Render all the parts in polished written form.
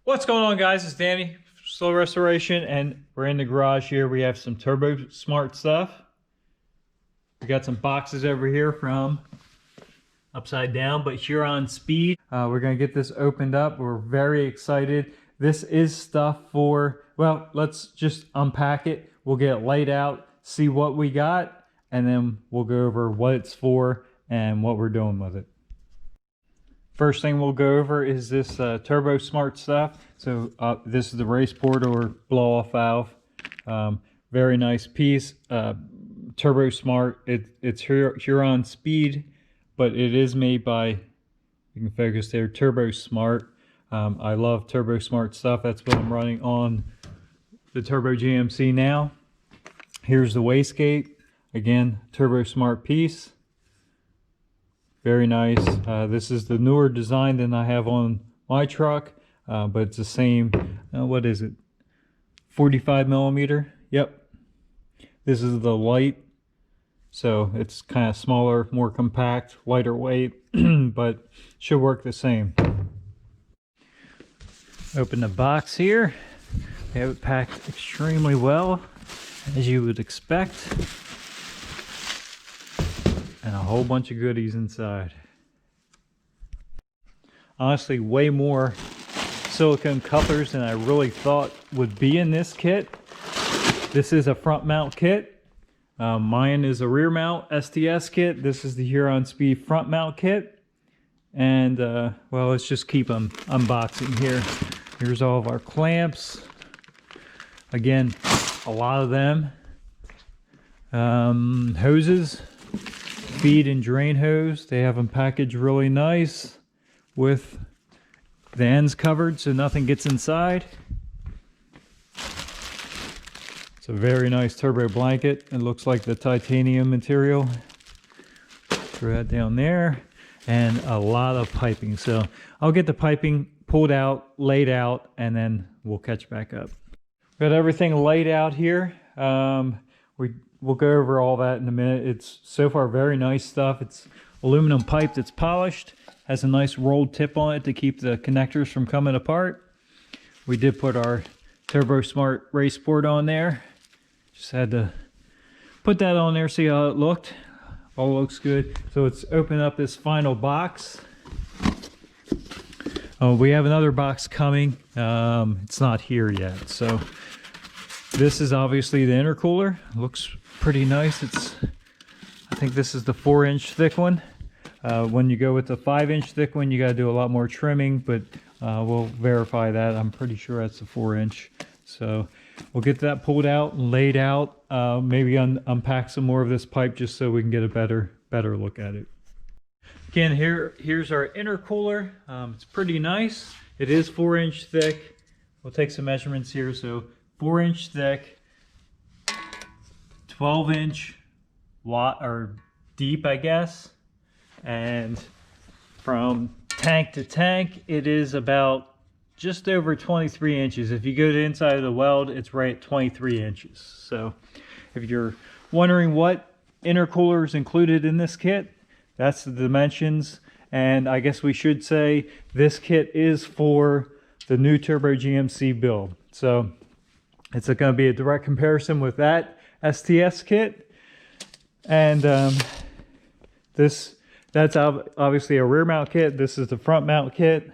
What's going on, guys? It's Danny, Slow Restoration, and we're in the garage here. We have some Turbosmart stuff. We got some boxes over here from Upside Down, but Huron Speed. We're gonna get this opened up. We're very excited. This is stuff for, well, let's just unpack it. We'll get it laid out, see what we got, and then we'll go over what it's for and what we're doing with it. First thing we'll go over is this Turbosmart stuff. So this is the race port or blow off valve. Very nice piece. Turbosmart. It's Huron Speed, but it is made by, you can focus there, Turbosmart. I love Turbosmart stuff. That's what I'm running on the Turbo GMC now. Here's the wastegate. Again, Turbosmart piece. Very nice. This is the newer design than I have on my truck, but it's the same. What is it? 45 millimeter. Yep. This is the light, so it's kind of smaller, more compact, lighter weight, but should work the same. Open the box here. They have it packed extremely well, as you would expect. And a whole bunch of goodies inside. Honestly, way more silicone couplers than I really thought would be in this kit. This is a front mount kit. Mine is a rear mount STS kit. This is the Huron Speed front mount kit. And well, let's just keep them unboxing here. Here's all of our clamps. Again, a lot of them. Hoses. Feed and drain hose. They have them packaged really nice with the ends covered so nothing gets inside. It's a very nice turbo blanket. It looks like the titanium material. Throw that down there. And a lot of piping. So I'll get the piping pulled out, laid out, and then we'll catch back up. Got everything laid out here. We'll go over all that in a minute. It's so far very nice stuff. It's aluminum pipe that's polished. Has a nice rolled tip on it to keep the connectors from coming apart. We did put our Turbosmart race port on there. Just had to put that on there, see how it looked. All looks good. So let's open up this final box. We have another box coming. It's not here yet. So this is obviously the intercooler. Looks pretty nice. I think this is the 4-inch thick one. When you go with the 5-inch thick one, you got to do a lot more trimming, but we'll verify that. I'm pretty sure that's the 4-inch. So we'll get that pulled out and laid out. Maybe unpack some more of this pipe just so we can get a better look at it. Again, here's our intercooler. It's pretty nice. It is 4-inch thick. We'll take some measurements here. So 4-inch thick. 12-inch or deep, I guess, and from tank to tank it is about just over 23 inches. If you go to the inside of the weld, it's right at 23 inches. So if you're wondering what intercooler is included in this kit, that's the dimensions. And I guess we should say this kit is for the new Turbo GMC build, so it's going to be a direct comparison with that STS kit. And that's obviously a rear mount kit. This is the front mount kit.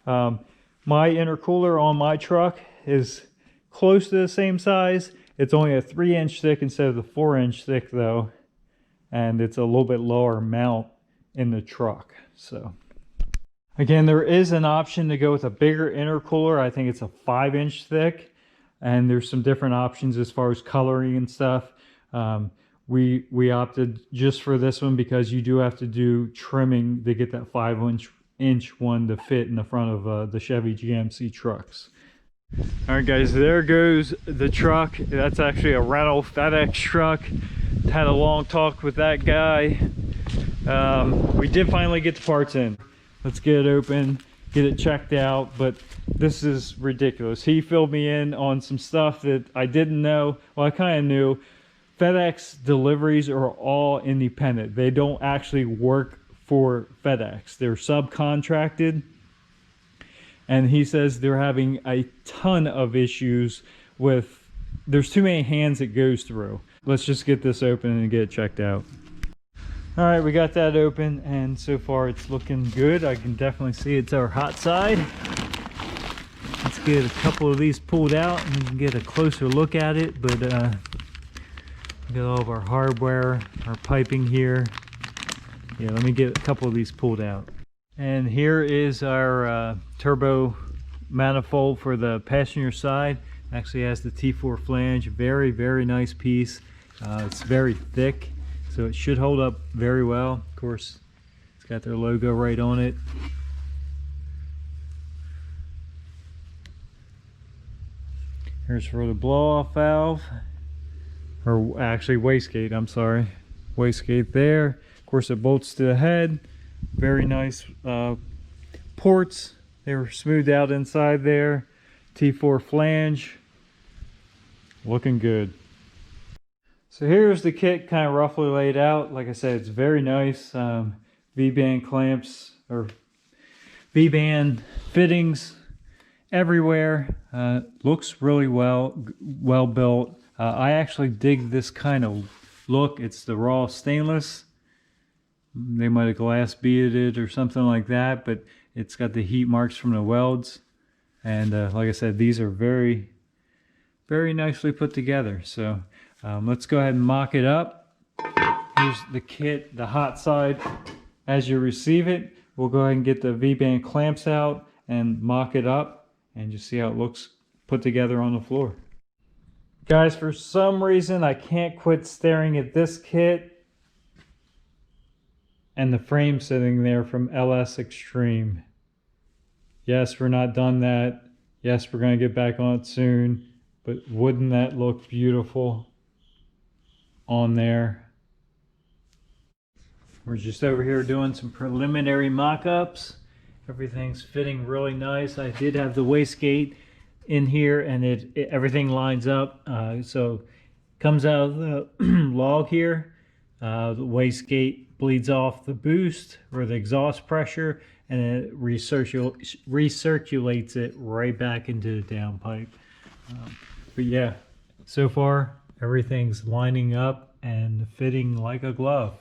My intercooler on my truck is close to the same size. It's only a 3-inch thick instead of the 4-inch thick though, and it's a little bit lower mount in the truck. So again, there is an option to go with a bigger intercooler. I think it's a 5-inch thick. And there's some different options as far as coloring and stuff. We opted just for this one because you do have to do trimming to get that 5-inch one to fit in the front of the Chevy GMC trucks. All right, guys, there goes the truck. That's actually a rental FedEx truck. Had a long talk with that guy. We did finally get the parts in. Let's get it open, get it checked out, but this is ridiculous. He filled me in on some stuff that I didn't know. Well, I kind of knew. FedEx deliveries are all independent. They don't actually work for FedEx. They're subcontracted. and he says they're having a ton of issues with, there's too many hands it goes through. Let's just get this open and get it checked out. All right, we got that open, and so far it's looking good. I can definitely see it's our hot side. Let's get a couple of these pulled out and we can get a closer look at it. But we got all of our hardware, our piping here. Yeah, let me get a couple of these pulled out. And here is our turbo manifold for the passenger side. Actually has the T4 flange. Very, very nice piece. It's very thick, so it should hold up very well. Of course, it's got their logo right on it. Here's for the blow-off valve, or actually wastegate, I'm sorry. Wastegate there. Of course, it bolts to the head. Very nice ports. They were smoothed out inside there. T4 flange. Looking good. So here's the kit kind of roughly laid out. Like I said, it's very nice. V-band clamps or V-band fittings everywhere. Looks really well built. I actually dig this kind of look. It's the raw stainless. They might have glass beaded it or something like that, but it's got the heat marks from the welds. And like I said, these are very, very nicely put together. So let's go ahead and mock it up. Here's the kit, the hot side as you receive it. We'll go ahead and get the V-band clamps out and mock it up and just see how it looks put together on the floor. Guys, for some reason I can't quit staring at this kit and the frame sitting there from LS Extreme. Yes, we're not done that. Yes, we're going to get back on it soon, but wouldn't that look beautiful on there? We're just over here doing some preliminary mock-ups. Everything's fitting really nice. I did have the wastegate in here, and everything lines up. So it comes out of the log here. The wastegate bleeds off the boost or the exhaust pressure, and it recirculates it right back into the downpipe. But yeah, so far everything's lining up and fitting like a glove.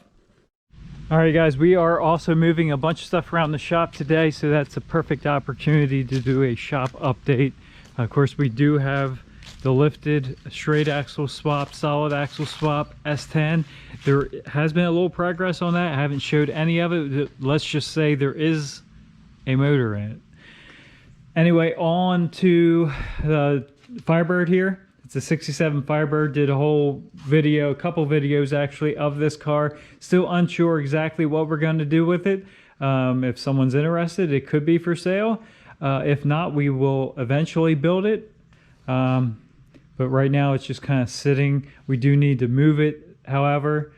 All right guys, we are also moving a bunch of stuff around the shop today, so that's a perfect opportunity to do a shop update. Of course, we do have the lifted straight axle swap, solid axle swap S10. There has been a little progress on that. I haven't showed any of it. Let's just say there is a motor in it. Anyway, on to the Firebird here. It's a 67 Firebird. Did a whole video, a couple videos actually, of this car. Still unsure exactly what we're going to do with it. If someone's interested, it could be for sale. If not, we will eventually build it. But right now it's just kind of sitting. We do need to move it, however.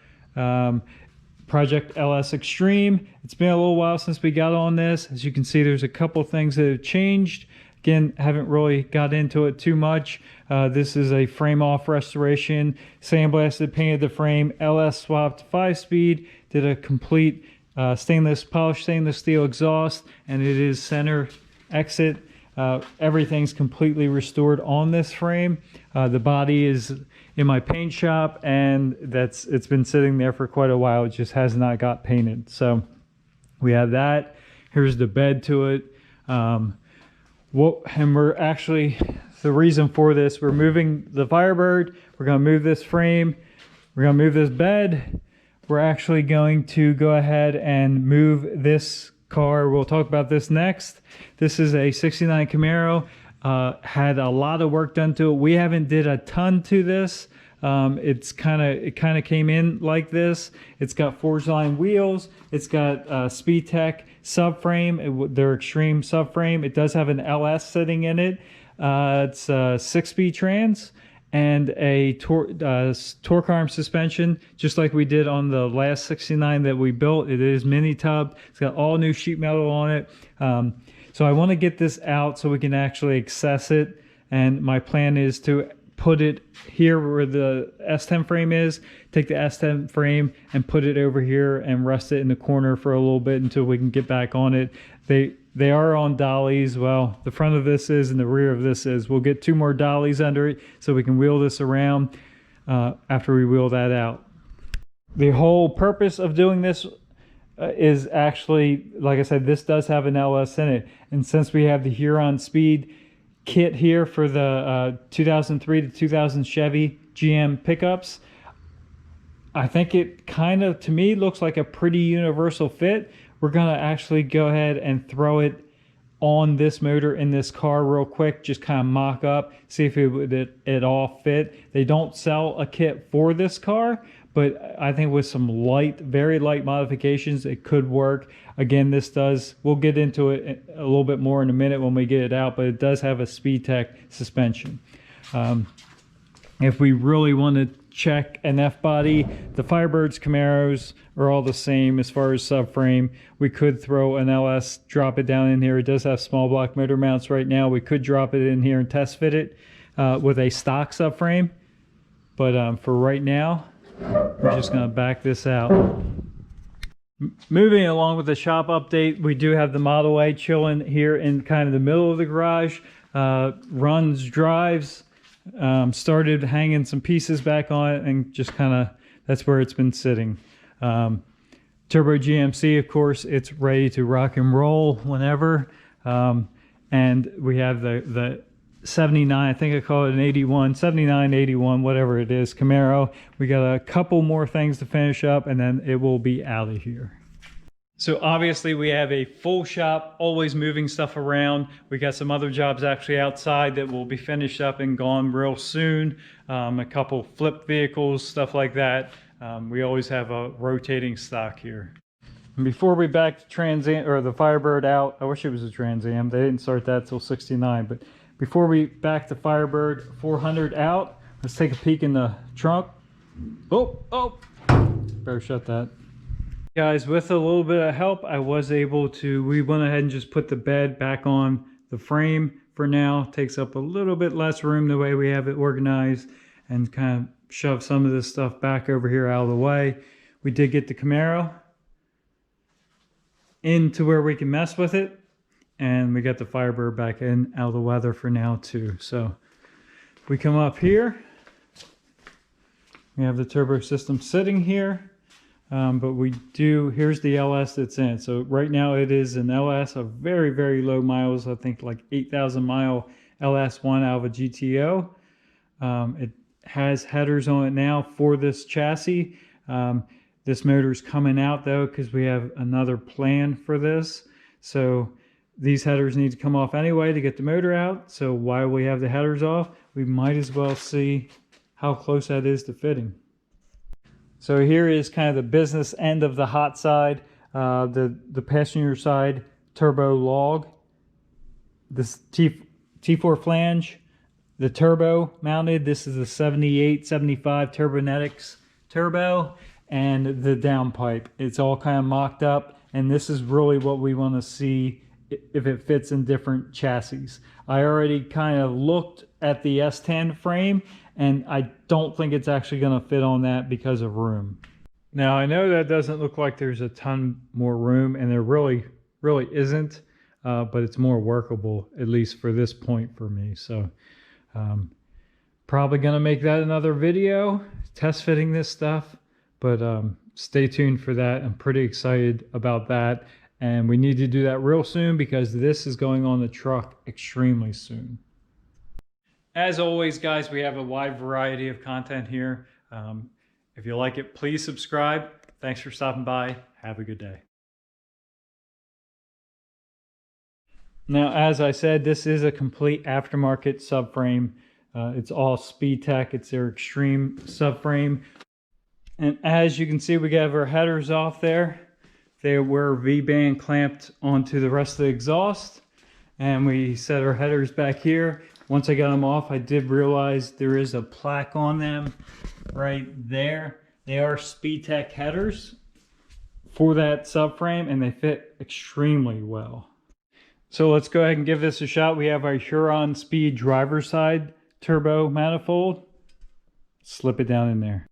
Project LS Extreme. It's been a little while since we got on this. As you can see, there's a couple things that have changed. Again, haven't really got into it too much. This is a frame off restoration. Sandblasted, painted the frame. LS swapped 5-speed. Did a complete polished stainless steel exhaust, and it is center exit. Everything's completely restored on this frame. The body is in my paint shop, and it's been sitting there for quite a while. It just has not got painted. So we have that. Here's the bed to it. And we're actually, the reason for this, we're moving the Firebird. We're going to move this frame. We're going to move this bed. We're actually going to go ahead and move this car. We'll talk about this next. This is a 69 Camaro. Had a lot of work done to it. We haven't did a ton to this. It kind of came in like this. It's got forged line wheels. It's got Speed Tech subframe, their Extreme subframe. It does have an LS sitting in it. It's a 6-speed trans and a torque arm suspension, just like we did on the last 69 that we built. It is mini tub. It's got all new sheet metal on it. So I want to get this out so we can actually access it. And my plan is to put it here where the S10 frame is, take the S10 frame and put it over here and rest it in the corner for a little bit until we can get back on it. They are on dollies. Well, the front of this is and the rear of this is. We'll get 2 more dollies under it so we can wheel this around after we wheel that out. The whole purpose of doing this is actually, like I said, this does have an LS in it. And since we have the Huron Speed kit here for the 2003 to 2000 Chevy GM pickups, I think it kind of, to me, looks like a pretty universal fit. We're going to actually go ahead and throw it on this motor in this car real quick, just kind of mock up, see if it would all fit. They don't sell a kit for this car, but I think with some light, very light modifications, it could work. Again, this does, we'll get into it a little bit more in a minute when we get it out, but it does have a SpeedTech suspension. If we really want to check an F-body, the Firebirds Camaros are all the same as far as subframe. We could throw an LS, drop it down in here. It does have small block motor mounts right now. We could drop it in here and test fit it with a stock subframe. But for right now, we're just going to back this out. Moving along with the shop update, we do have the Model A chilling here in kind of the middle of the garage. Runs, drives, started hanging some pieces back on it, and just kind of, that's where it's been sitting. Turbo GMC, of course, it's ready to rock and roll whenever. And we have the 79, I think I call it an 81, 79, 81, whatever it is, Camaro. We got a couple more things to finish up, and then it will be out of here. So obviously we have a full shop, always moving stuff around. We got some other jobs actually outside that will be finished up and gone real soon. A couple flip vehicles, stuff like that. We always have a rotating stock here. And before we back the Trans Am, or the Firebird out, I wish it was a Trans Am. They didn't start that till 69, but before we back the Firebird 400 out, let's take a peek in the trunk. Oh, better shut that. Guys, with a little bit of help, I was able to, we went ahead and just put the bed back on the frame for now. Takes up a little bit less room the way we have it organized, and kind of shove some of this stuff back over here out of the way. We did get the Camaro into where we can mess with it. And we got the Firebird back in out of the weather for now too. So if we come up here, we have the turbo system sitting here. But we do, here's the LS that's in. So right now it is an LS of very, very low miles. I think like 8,000 mile LS1 out of a GTO. It has headers on it now for this chassis. This motor's coming out though, because we have another plan for this. So these headers need to come off anyway to get the motor out. So while we have the headers off, we might as well see how close that is to fitting. So here is kind of the business end of the hot side, the passenger side turbo log, this T4 flange, the turbo mounted. This is the 78, 75 Turbonetics turbo, and the downpipe. It's all kind of mocked up, and this is really what we want to see if it fits in different chassis. I already kind of looked at the S10 frame, and I don't think it's actually going to fit on that because of room. Now I know that doesn't look like there's a ton more room, and there really isn't, but it's more workable, at least for this point for me. So probably going to make that another video, test fitting this stuff, but stay tuned for that. I'm pretty excited about that. And we need to do that real soon because this is going on the truck extremely soon. As always, guys, we have a wide variety of content here. If you like it, please subscribe. Thanks for stopping by. Have a good day. Now, as I said, this is a complete aftermarket subframe. It's all SpeedTech. It's their extreme subframe. And as you can see, we got our headers off there. They were V-band clamped onto the rest of the exhaust, and we set our headers back here. Once I got them off, I did realize there is a plaque on them right there. They are SpeedTech headers for that subframe, and they fit extremely well. So let's go ahead and give this a shot. We have our Huron Speed driver's side turbo manifold. Slip it down in there.